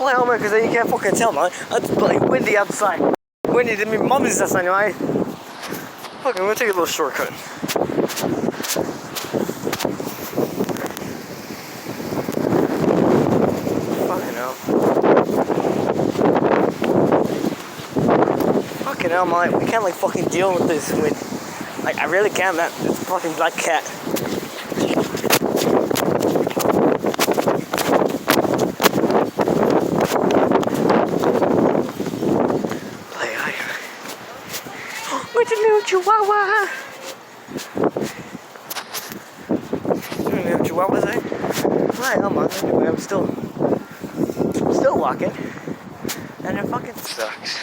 full helmet because then you can't fucking tell, man. It's like windy outside. Windy, det är min mom's outside, right? Fucking, I'm gonna take a little shortcut. Fucking hell. Fucking hell, man. We can't like fucking deal with this wind. Like, I really can't, man. It's a fucking black cat. What's a new chihuahua? New chihuahua there? Hi, I'm on. Anyway, I'm still walking. And it fucking sucks.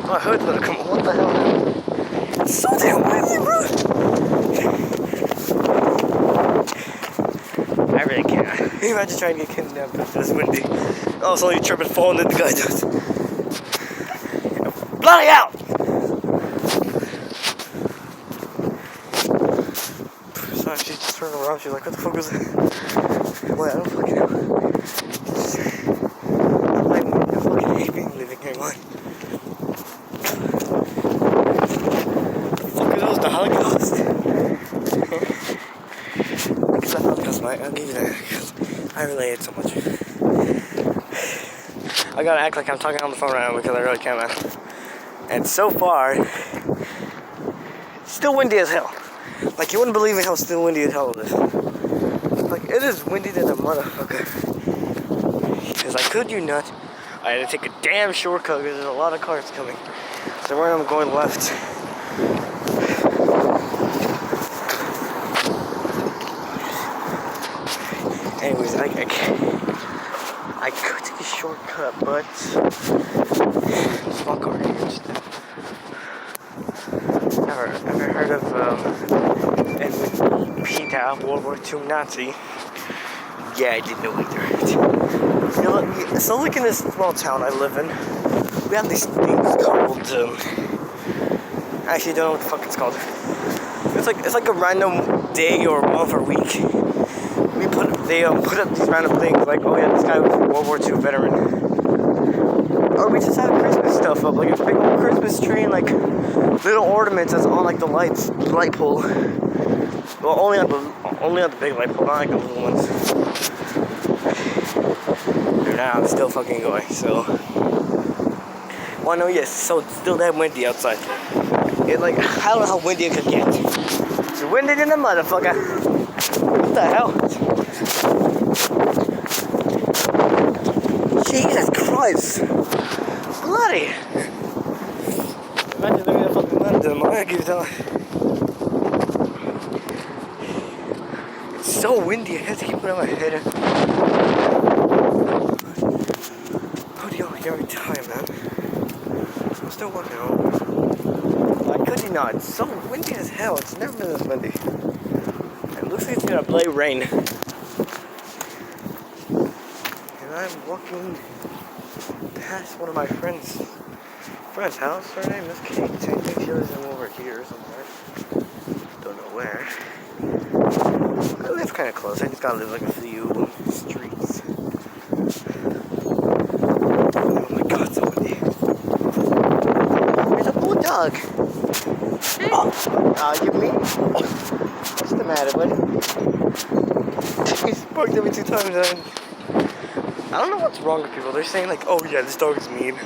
My hood's gonna come on. What the hell? It's so damn windy, bro. I really can't. Can you imagine trying to get kidnapped if it's windy? Oh, so you trip and fall and then the guy does. Bloody out! So she just turned around, she's like, what the fuck was that? Wait, I don't fucking know. I'm like, I fucking hate being living here, man. What the fuck are those? The Holocaust? It's the Holocaust, mate. I'll give you that, because I relate it so much. I gotta act like I'm talking on the phone right now because I really can't, man. And so far, it's still windy as hell. Like, you wouldn't believe it how still windy as hell it is. Like, it is windy than a motherfucker. Because I could you not, I had to take a damn shortcut because there's a lot of cars coming. So right now I'm going left. Anyways, I could take a shortcut, but small car here instead. Ever heard of Edwin Peter, World War II Nazi? Yeah, I didn't know either. You know, so like in this small town I live in, we have these things called, I actually don't know what the fuck it's called. It's like a random day or month or week. They put up these random things like, oh yeah, this guy was a World War II veteran. Or we just have Christmas stuff up, like a big old Christmas tree and like little ornaments that's on like the light pole. Well, only on the big light pole, not like the little ones. And now I'm still fucking going, so. Well, no, yes, so it's still that windy outside. It like, I don't know how windy it could get. It's windy than a motherfucker. What the hell? Jesus Christ! Bloody! Imagine living in fucking London, man. I give you that. It's so windy, I have to keep putting my head in. How do y'all hear me time, man? I'm still walking home. I could you not? It's so windy as hell. It's never been this windy. It looks like it's gonna play rain. I'm walking past one of my friend's house. Her name is Kate. I think she lives over here somewhere. Don't know where. I live kind of close. I just gotta live like a few streets. Oh my god, so windy. There's a bulldog. Oh, you mean? What's the matter, buddy? He's barked at me 2 times. I don't know what's wrong with people. They're saying like, oh yeah, this dog is mean.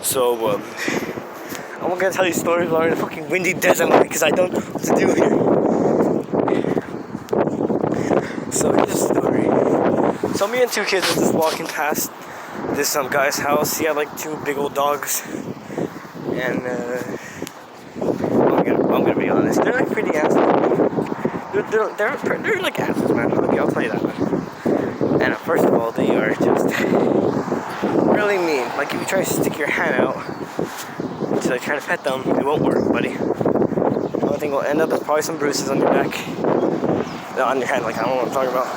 So, I'm not gonna tell you stories about the fucking windy desert because I don't know what to do here. So here's a story. So me and 2 kids were just walking past this guy's house. He had like 2 big old dogs. And, I'm gonna be honest. They're like pretty assholes. They're like assholes, man. Okay, I'll tell you that, man. And first of all, they are just really mean. Like if you try to stick your hand out to like try to pet them, it won't work, buddy. The only thing will end up is probably some bruises on your back. No, on your head, like I don't know what I'm talking about.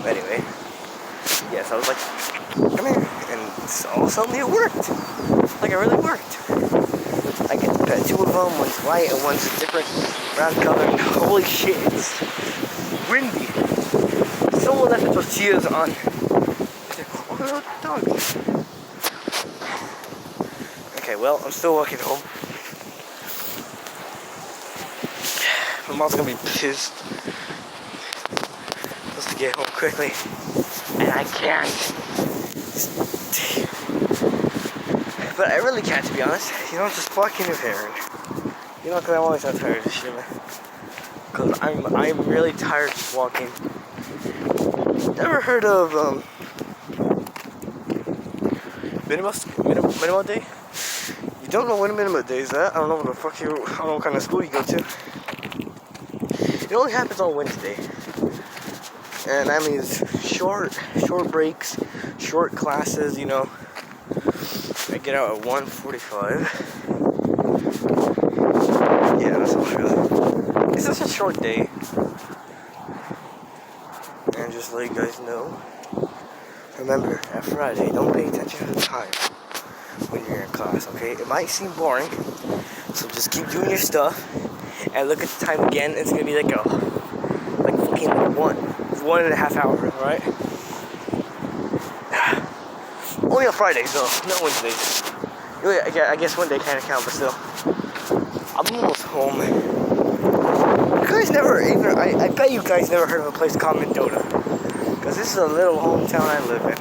Anyway, yes, I was like, come here, and all of a sudden it worked. Like it really worked. Like Got two of them, one's white and one's a different brown color. And holy shit, it's windy. Someone left the tortillas on. Oh, dog. Okay, well, I'm still walking home. My mom's gonna be pissed. Supposed to get home quickly, and I can't. But I really can't, to be honest. You know, just walking with Aaron. You know, because I'm always so tired of shit, man. Because I'm really tired just walking. Ever heard of Minimum Day? You don't know when Minimum Day is at? I don't know what the fuck I don't know what kind of school you go to. It only happens on Wednesday. And that means short breaks, short classes, you know. I get out at 1:45. Yeah, that's all really. It's just a short day. And just let you guys know. Remember, at Friday, don't pay attention to the time when you're in class, okay? It might seem boring, so just keep doing your stuff and look at the time again. It's gonna be like fucking 1.5 hours, right? Only on Fridays though, not Wednesdays. Really, I guess one day kind of count, but still. I'm almost home. You guys never even, I bet you guys never heard of a place called Mendota. Because this is a little hometown I live in.